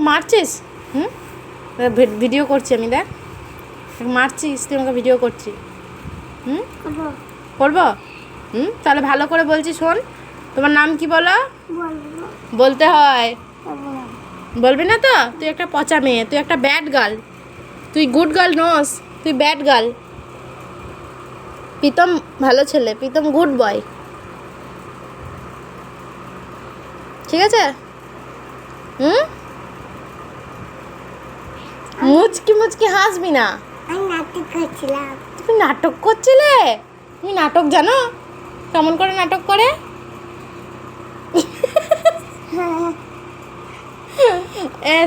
মারছিস? হুম, ভিডিও করছি আমি, দেখ মারছিস তুই আমাকে, ভিডিও করছি। হুম, করবো? তাহলে ভালো করে বলছি, শোন। তোমার নাম কি বলো? বলতে হয়। বলবি না তো? তুই একটা পচা মেয়ে, তুই একটা ব্যাড গার্ল, তুই গুড গার্ল নোস, তুই ব্যাড গার্ল। প্রীতম ভালো ছেলে, প্রীতম গুড বয়, ঠিক আছে? মুচকি মুচকি হাসবি না। তুমি নাটক করছিলে? তুমি নাটক জানো কেমন করে নাটক করে?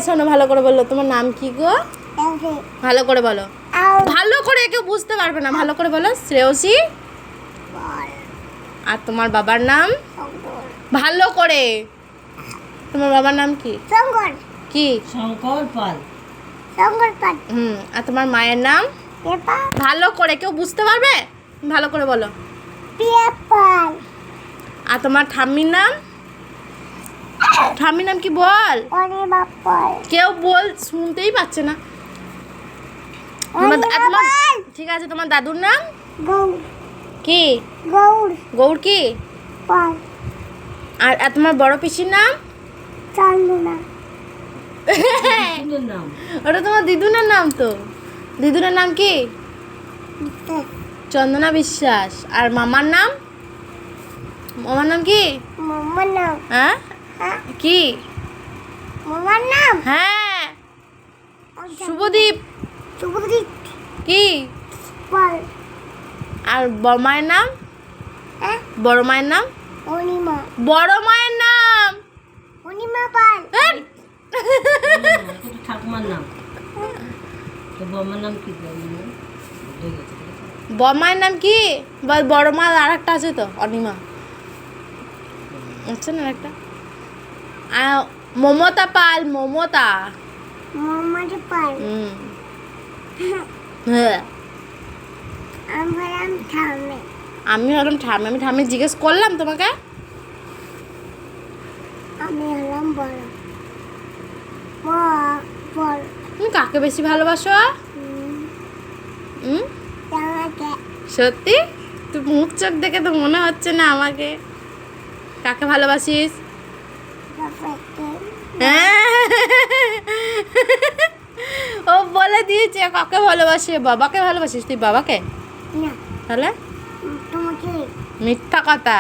শোনো, ভালো করে বললো, তোমার নাম কি গো? ভালো করে বলো, ভালো করে, কেউ বুঝতে পারবে না, ভালো করে বলো। শ্রেয়সী। আর তোমার বাবার নাম? ভালো করে, তোমার বাবার নাম কি? কি? শঙ্কর পাল। আর তোমার মায়ের নাম? ভালো করে, কেউ বুঝতে পারবে? ভালো করে বলো। আর তোমার ঠাম্মির নাম? ঠাম্মির নাম কি বল? কেউ বল, শুনতেই পাচ্ছে না। ঠিক আছে, তোমার দাদুর নাম কি? গৌর কি? আর তোমার বড় পিসির নাম? ওটা তোমার দিদুনের নাম তো। দিদুনের নাম কি? চন্দনা বিশ্বাস। আর মামার নাম? মামার নাম কি? হ্যাঁ, কি মামার নাম? হ্যাঁ, শুভদীপ। কি? আর বড় মায়ের নাম? বড় মায়ের নাম? বড় মায়ের নাম ঠাকুমার নাম? বড়মায়ের নাম কি? বড় মা আর একটা আছে তো, অনিমা আছে না একটা? মমতা পাল। মমতা পাল। আমি হলাম ঠাম্মি। আমি ঠাম্মি জিজ্ঞেস করলাম তোমাকে? আমি হলাম বড়। তুমি কাকে বেশি ভালোবাসো? সত্যি? তুই মুখ চোখ দেখে তো মনে হচ্ছে না আমাকে। কাকে ভালোবাসিস? ও বলে দিয়েছে কাকে ভালোবাসে। বাবাকে ভালোবাসিস তুই? বাবাকে? তাহলে মিথ্যা কথা।